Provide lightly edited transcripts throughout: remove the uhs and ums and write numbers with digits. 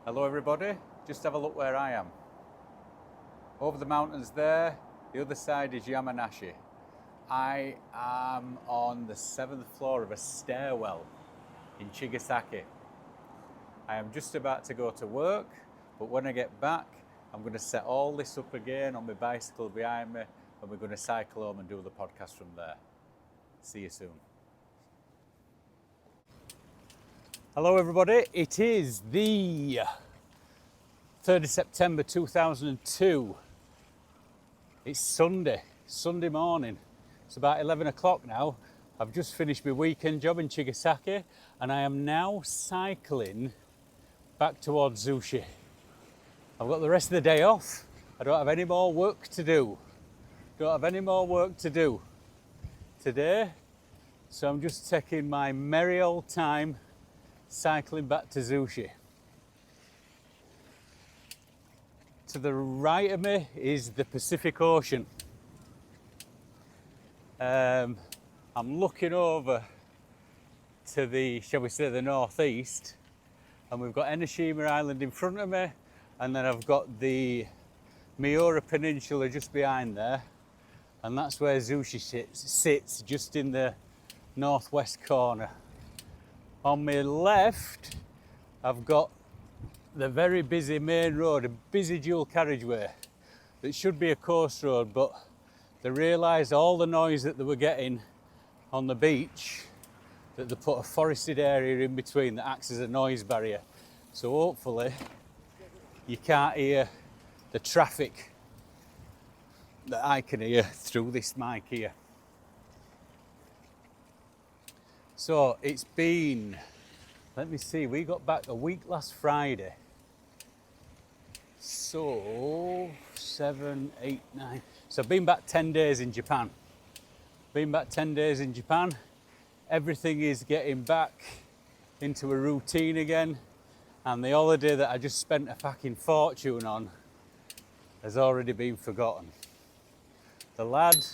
Hello everybody, just have a look where I am. Over the mountains there, the other side is Yamanashi. I am on the 7th floor of a stairwell in Chigasaki. I am just about to go to work, but when I get back, I'm going to set all this up again on my bicycle behind me, and we're going to cycle home and do the podcast from there. See you soon. Hello everybody, it is the 3rd of September 2002. It's Sunday morning. It's about 11 o'clock now. I've just finished my weekend job in Chigasaki and I am now cycling back towards Zushi. I've got the rest of the day off. I don't have any more work to do. Today, so I'm just taking my merry old time cycling back to Zushi. To the right of me is the Pacific Ocean. I'm looking over to the, shall we say, the northeast, and we've got Enoshima Island in front of me, and then I've got the Miura Peninsula just behind there, and that's where Zushi sits just in the northwest corner. On my left, I've got the very busy main road, a busy dual carriageway that should be a coast road, but they realised all the noise that they were getting on the beach, that they put a forested area in between that acts as a noise barrier. So hopefully you can't hear the traffic that I can hear through this mic here. So it's been, let me see, we got back a week last Friday. So 7, 8, 9. So I've been back 10 days in Japan. Everything is getting back into a routine again. And the holiday that I just spent a fucking fortune on has already been forgotten. The lad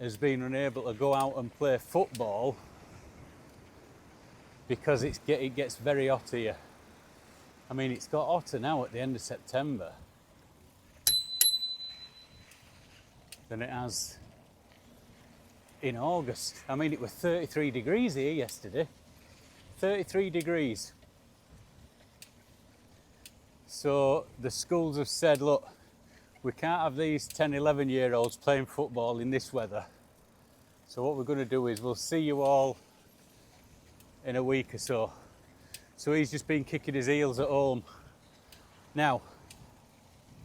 has been unable to go out and play football because it gets very hot here. I mean, it's got hotter now at the end of September than it has in August. I mean, it was 33 degrees here yesterday. 33 degrees. So the schools have said, look, we can't have these 10, 11-year-olds playing football in this weather. So what we're going to do is we'll see you all in a week or so. So he's just been kicking his heels at home. Now,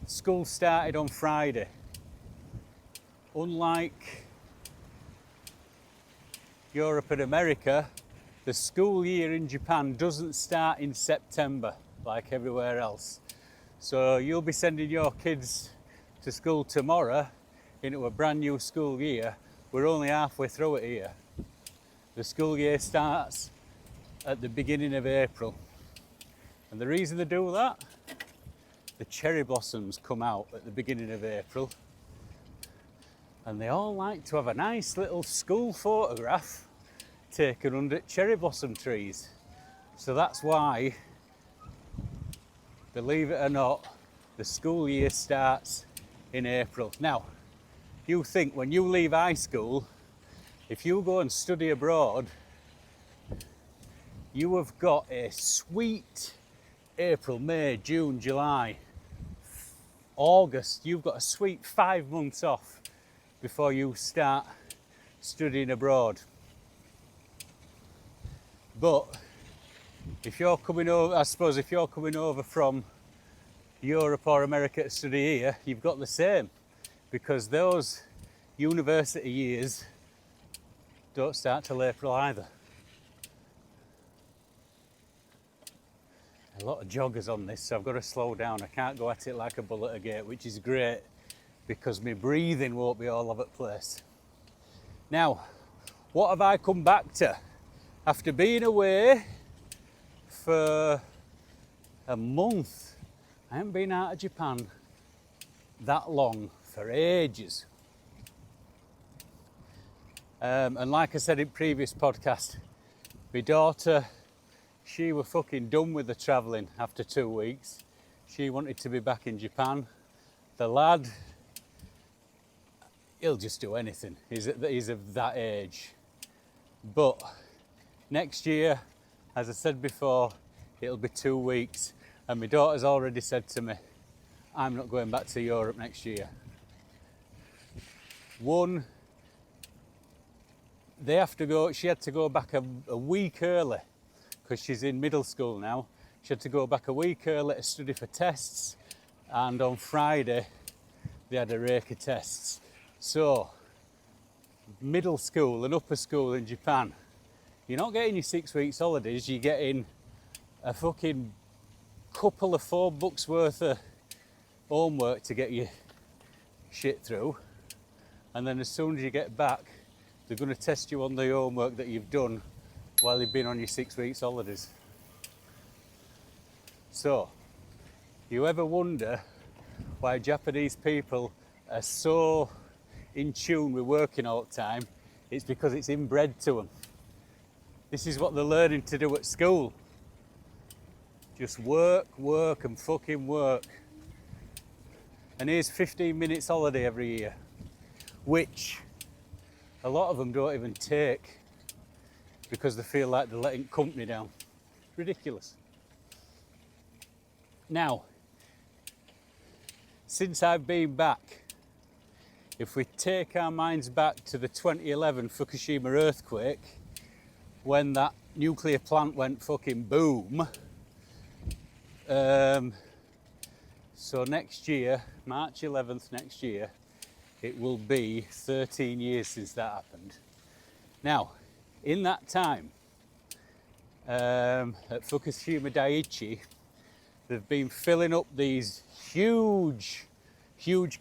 school started on Friday. Unlike Europe and America, the school year in Japan doesn't start in September like everywhere else. So you'll be sending your kids to school tomorrow into a brand new school year. We're only halfway through it here. The school year starts at the beginning of April. And the reason they do that, the cherry blossoms come out at the beginning of April. And they all like to have a nice little school photograph taken under cherry blossom trees. So that's why, believe it or not, the school year starts in April. Now, you think when you leave high school, if you go and study abroad, you have got a sweet April, May, June, July, August. You've got a sweet 5 months off before you start studying abroad. But if you're coming over, I suppose if you're coming over from Europe or America to study here, you've got the same, because those university years don't start till April either. A lot of joggers on this, so I've got to slow down. I can't go at it like a bull at a gate, which is great because my breathing won't be all over the place. Now, what have I come back to? After being away for a month, I haven't been out of Japan that long, for ages. And like I said in previous podcast, my daughter she were fucking done with the travelling after 2 weeks. She wanted to be back in Japan. The lad, he'll just do anything. He's of that age. But next year, as I said before, it'll be 2 weeks. And my daughter's already said to me, I'm not going back to Europe next year. One, they have to go, she had to go back a week early because she's in middle school now. She had to go back a week early to study for tests, and on Friday they had a rake of tests. So, middle school and upper school in Japan, you're not getting your 6 weeks holidays, you're getting a fucking couple of 4 books worth of homework to get your shit through. And then as soon as you get back, they're going to test you on the homework that you've done while you've been on your 6 weeks holidays. So, you ever wonder why Japanese people are so in tune with working all the time? It's because it's inbred to them. This is what they're learning to do at school. Just work, work and fucking work. And here's 15 minutes holiday every year, which a lot of them don't even take because they feel like they're letting company down. Ridiculous. Now, since I've been back, if we take our minds back to the 2011 Fukushima earthquake, when that nuclear plant went fucking boom, so next year, March 11th next year, it will be 13 years since that happened. Now, in that time, at Fukushima Daiichi, they've been filling up these huge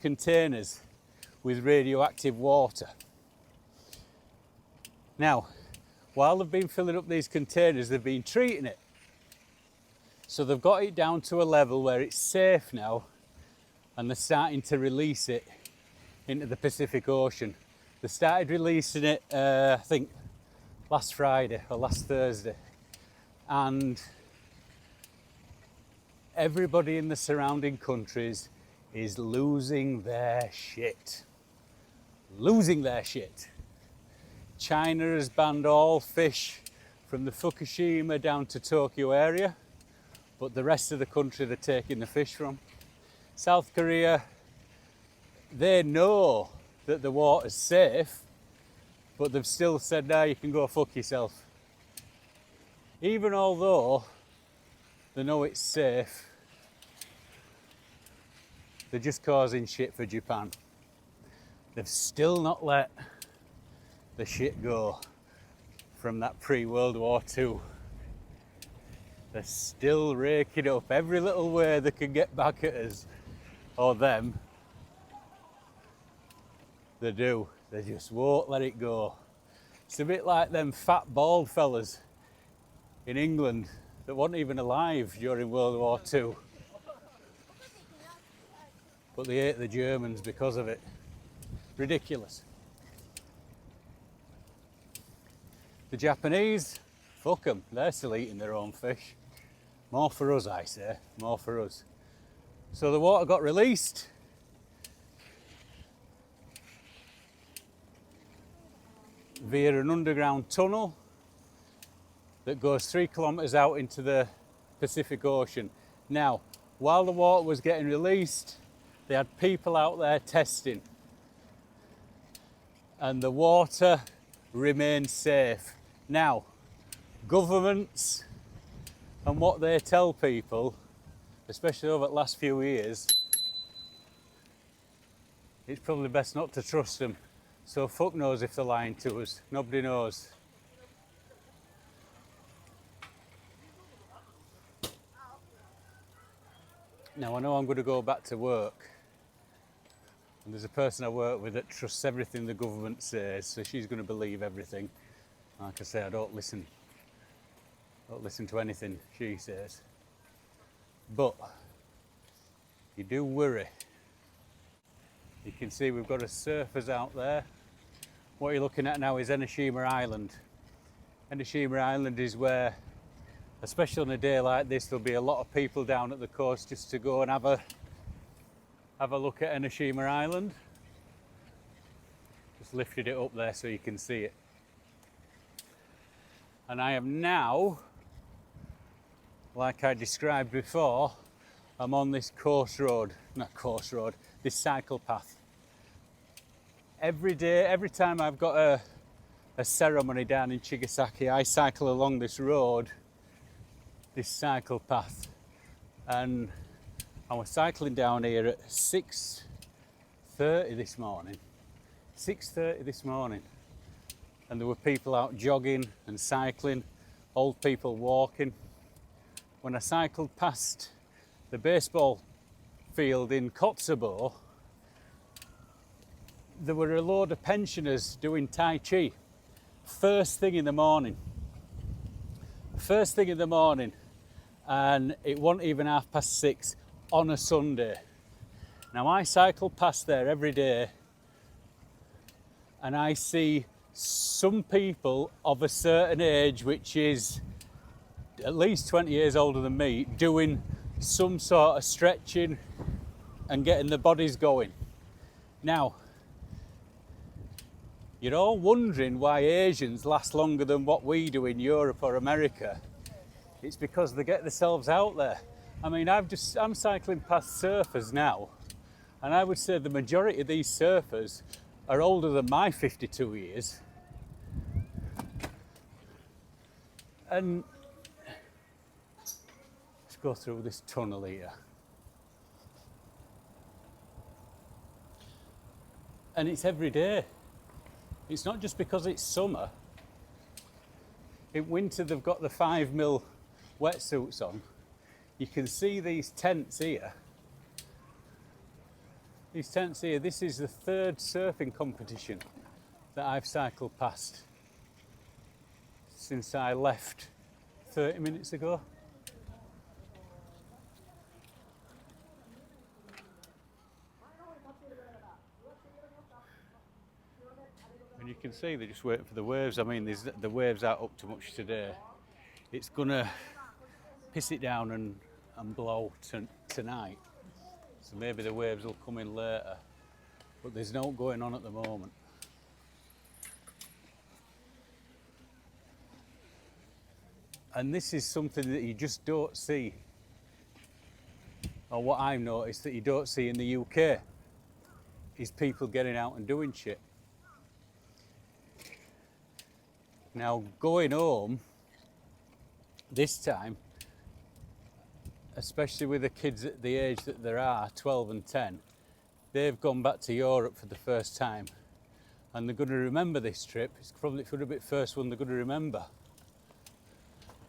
containers with radioactive water. Now, while they've been filling up these containers, they've been treating it. So they've got it down to a level where it's safe now, and they're starting to release it into the Pacific Ocean. They started releasing it, I think, last Friday or last Thursday. And everybody in the surrounding countries is losing their shit. Losing their shit. China has banned all fish from the Fukushima down to Tokyo area, but the rest of the country they're taking the fish from. South Korea, they know that the water's safe, but they've still said, no, you can go fuck yourself. Even although they know it's safe, they're just causing shit for Japan. They've still not let the shit go from that pre-World War II. They're still raking up every little way they can get back at us, or them. They do. They just won't let it go. It's a bit like them fat bald fellas in England that weren't even alive during World War II. But they ate the Germans because of it. Ridiculous. The Japanese, fuck them, they're still eating their own fish. More for us, I say, more for us. So the water got released. Via an underground tunnel that goes 3 kilometres out into the Pacific Ocean. Now, while the water was getting released, they had people out there testing. And the water remained safe. Now, governments and what they tell people, especially over the last few years, it's probably best not to trust them. So fuck knows if they're lying to us. Nobody knows. Now I know I'm going to go back to work, and there's a person I work with that trusts everything the government says, so she's going to believe everything. Like I say, I don't listen to anything she says. But you do worry. You can see we've got a surfers out there. What you're looking at now is Enoshima Island. Enoshima Island is where especially on a day like this, there'll be a lot of people down at the coast just to go and have a look at Enoshima Island. Just lifted it up there so you can see it. And I am now, like I described before, I'm on this this cycle path. Every day, every time I've got a ceremony down in Chigasaki, I cycle along this road, this cycle path. And I was cycling down here at 6:30 this morning. 6:30 this morning. And there were people out jogging and cycling, old people walking. When I cycled past the baseball field in Kotzebue, there were a load of pensioners doing Tai Chi. First thing in the morning. First thing in the morning. And it wasn't even 6:30 on a Sunday. Now I cycle past there every day and I see some people of a certain age, which is at least 20 years older than me, doing some sort of stretching and getting their bodies going. Now, you're all wondering why Asians last longer than what we do in Europe or America. It's because they get themselves out there. I mean, I'm cycling past surfers now, and I would say the majority of these surfers are older than my 52 years. And let's go through this tunnel here. And it's every day. It's not just because it's summer. In winter, they've got the 5mm wetsuits on. You can see these tents here. These tents here, this is the third surfing competition that I've cycled past since I left 30 minutes ago. And you can see they're just waiting for the waves. I mean, the waves aren't up to much today. It's gonna piss it down and blow tonight. So maybe the waves will come in later. But there's no going on at the moment. And this is something that you just don't see. Or what I've noticed that you don't see in the UK is people getting out and doing shit. Now, going home this time, especially with the kids at the age that there are, 12 and 10, they've gone back to Europe for the first time. And they're going to remember this trip. It's probably going to be the first one they're going to remember.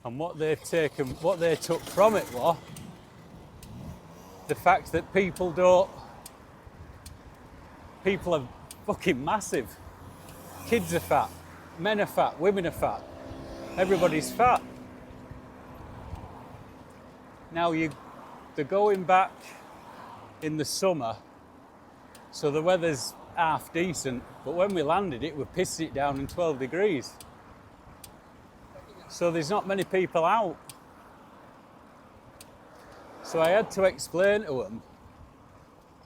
And what they took from it was the fact that people are fucking massive. Kids are fat. Men are fat, women are fat, everybody's fat. Now they're going back in the summer, so the weather's half decent, but when we landed we pissed it down in 12 degrees. So there's not many people out. So I had to explain to them,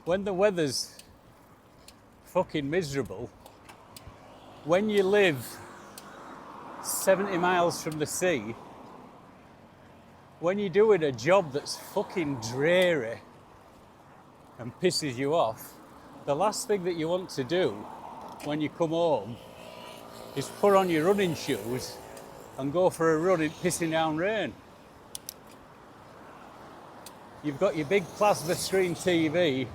when the weather's fucking miserable, when you live 70 miles from the sea, when you're doing a job that's fucking dreary and pisses you off, the last thing that you want to do when you come home is put on your running shoes and go for a run in pissing down rain. You've got your big plasma screen TV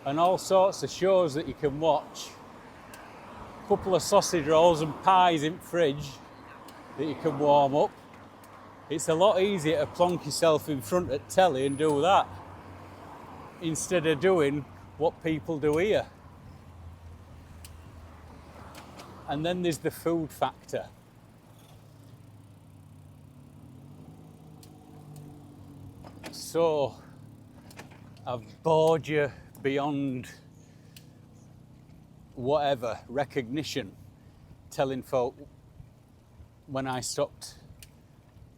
and all sorts of shows that you can watch. Couple of sausage rolls and pies in fridge that you can warm up. It's a lot easier to plonk yourself in front of telly and do that instead of doing what people do here. And then there's the food factor. So I've bored you beyond whatever recognition, telling folk when I stopped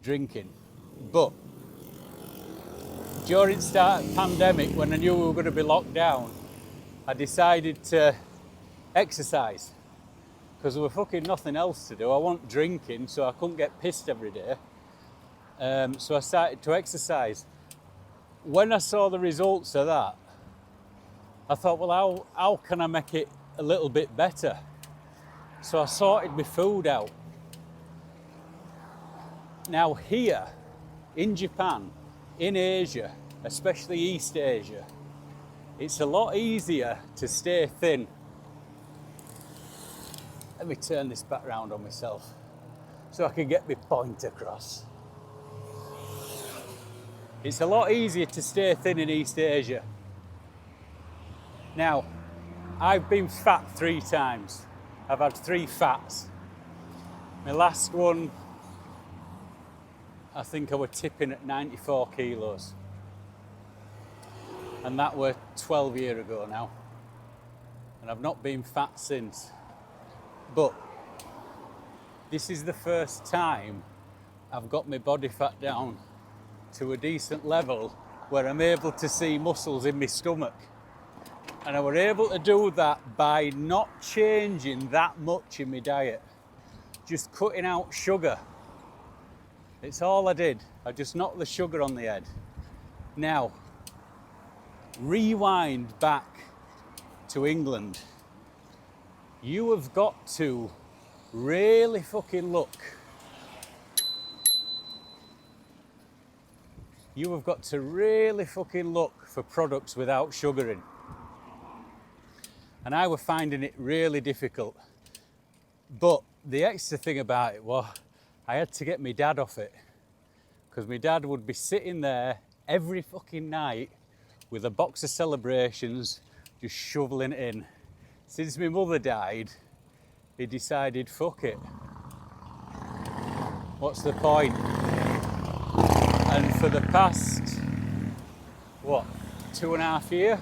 drinking. But during the start of the pandemic, when I knew we were going to be locked down, I decided to exercise because there was fucking nothing else to do. I wasn't drinking, so I couldn't get pissed every day. So I started to exercise. When I saw the results of that, I thought, well, how can I make it a little bit better? So I sorted my food out. Now here, in Japan, in Asia, especially East Asia, it's a lot easier to stay thin. Let me turn this back round on myself so I can get my point across. It's a lot easier to stay thin in East Asia. Now, I've been fat 3 times. I've had 3 fats. My last one, I think I was tipping at 94 kilos. And that were 12 years ago now. And I've not been fat since. But this is the first time I've got my body fat down to a decent level where I'm able to see muscles in my stomach. And I were able to do that by not changing that much in my diet. Just cutting out sugar. It's all I did. I just knocked the sugar on the head. Now, rewind back to England. You have got to really fucking look. You have got to really fucking look for products without sugar in. And I was finding it really difficult. But the extra thing about it was I had to get my dad off it. Because my dad would be sitting there every fucking night with a box of Celebrations, just shoveling it in. Since my mother died, he decided, fuck it. What's the point? And for the past, 2.5 years,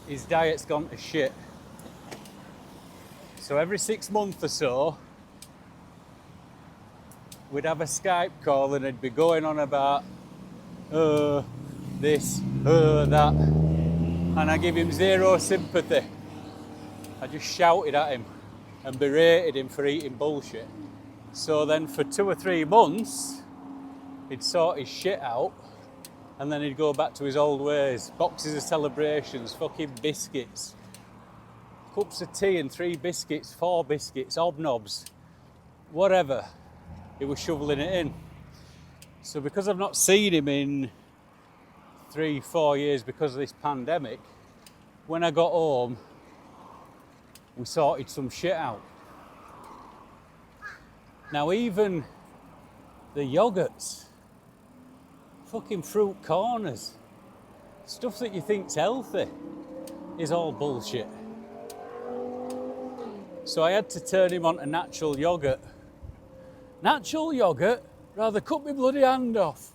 his diet's gone to shit. So every 6 months or so, we'd have a Skype call and he'd be going on about this, that. And I give him zero sympathy. I just shouted at him and berated him for eating bullshit. So then for 2 or 3 months, he'd sort his shit out and then he'd go back to his old ways. Boxes of Celebrations, fucking biscuits. Cups of tea and 3 biscuits, 4 biscuits, hobnobs, whatever. He was shoveling it in. So because I've not seen him in 3-4 years because of this pandemic, when I got home, we sorted some shit out. Now even the yogurts, fucking fruit corners, stuff that you think's healthy is all bullshit. So I had to turn him on to natural yogurt. Natural yogurt? Rather cut my bloody hand off.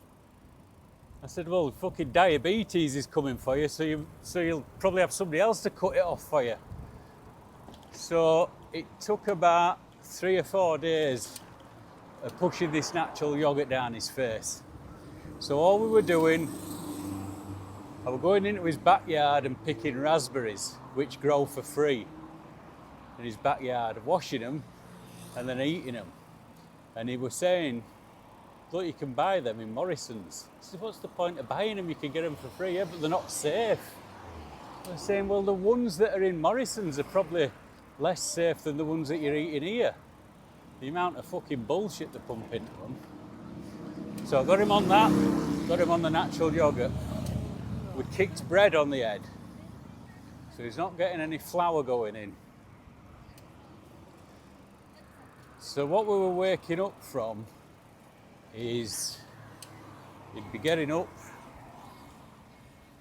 I said, well, fucking diabetes is coming for you, so you'll probably have somebody else to cut it off for you. So it took about 3 or 4 days of pushing this natural yogurt down his face. So all we were doing, I was going into his backyard and picking raspberries, which grow for free in his backyard, washing them and then eating them. And he was saying, look, you can buy them in Morrison's. I said, what's the point of buying them? You can get them for free. Yeah, but they're not safe. I was saying, well, the ones that are in Morrison's are probably less safe than the ones that you're eating here. The amount of fucking bullshit they pump into them. So I got him on that, got him on the natural yogurt. We kicked bread on the head. So he's not getting any flour going in. So what we were waking up from is he'd be getting up,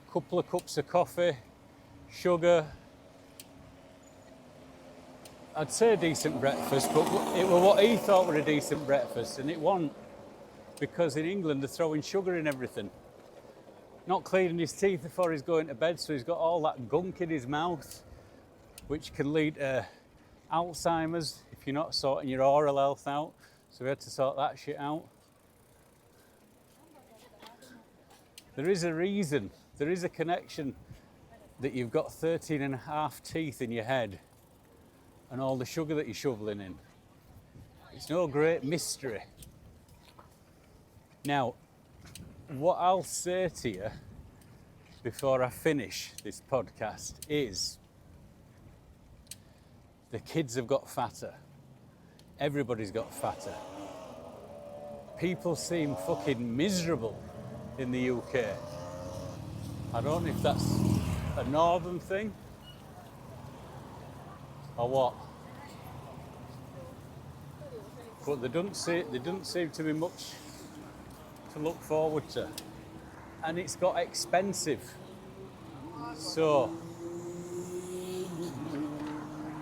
a couple of cups of coffee, sugar. I'd say a decent breakfast, but it was what he thought was a decent breakfast, and it wasn't, because in England they're throwing sugar in everything. Not cleaning his teeth before he's going to bed, so he's got all that gunk in his mouth, which can lead to Alzheimer's if you're not sorting your oral health out. So we had to sort that shit out. There is a reason, there is a connection that you've got 13 and a half teeth in your head and all the sugar that you're shoveling in. It's no great mystery. Now, what I'll say to you before I finish this podcast is the kids have got fatter. Everybody's got fatter. People seem fucking miserable in the UK. I don't know if that's a northern thing or what. But there doesn't seem to be much to look forward to. And it's got expensive. So,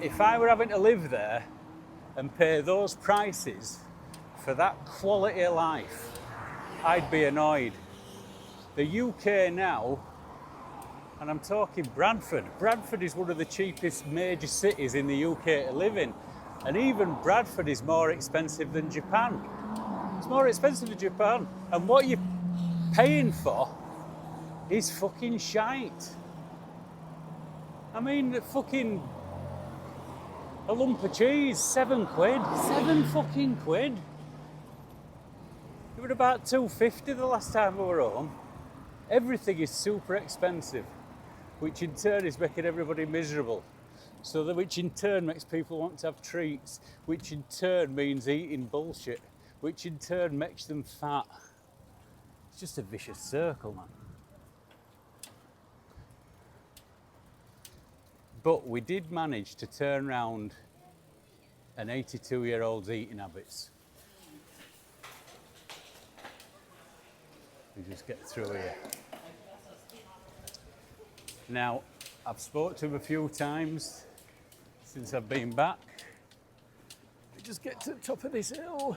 if I were having to live there and pay those prices for that quality of life, I'd be annoyed. The UK now, and I'm talking Bradford. Bradford is one of the cheapest major cities in the UK to live in. And even Bradford is more expensive than Japan. It's more expensive than Japan. And what you're paying for is fucking shite. I mean, fucking a lump of cheese, £7. £7 fucking quid. It was about £2.50 the last time we were home. Everything is super expensive, which in turn is making everybody miserable. So that which in turn makes people want to have treats, which in turn means eating bullshit, which in turn makes them fat. It's just a vicious circle, man. But we did manage to turn around an 82-year-old's eating habits. We just get through here. Now, I've spoke to him a few times since I've been back. We just get to the top of this hill.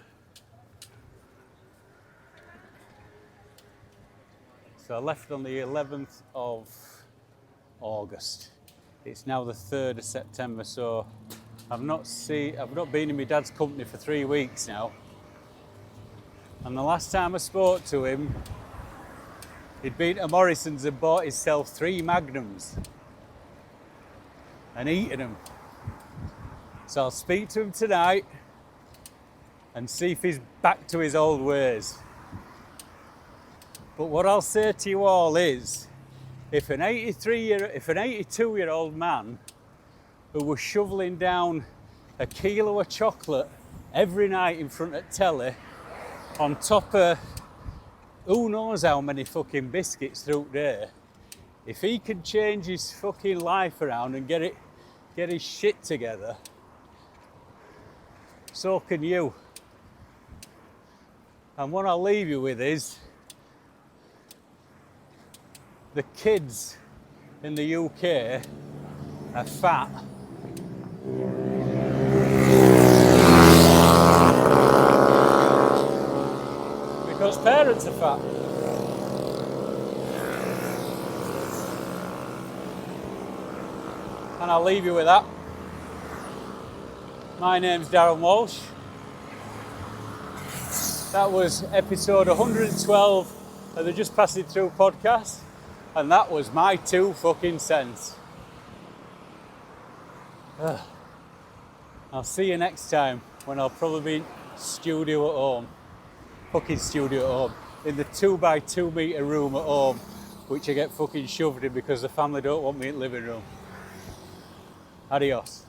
So I left on the 11th of August. It's now the 3rd of September, so I've not been in my dad's company for 3 weeks now. And the last time I spoke to him, he'd been to Morrison's and bought himself 3 Magnums and eaten them. So I'll speak to him tonight and see if he's back to his old ways. But what I'll say to you all is, if an 82-year-old man who was shoveling down a kilo of chocolate every night in front of telly, on top of who knows how many fucking biscuits through there, if he can change his fucking life around and get his shit together, so can you. And what I'll leave you with is, the kids in the UK are fat. Because parents are fat. And I'll leave you with that. My name's Darren Walsh. That was episode 112 of the Just Passing Through podcast. And that was my 2 fucking cents. I'll see you next time when I'll probably be in studio at home. Fucking studio at home. In the 2x2 metre room at home, which I get fucking shoved in because the family don't want me in the living room. Adios.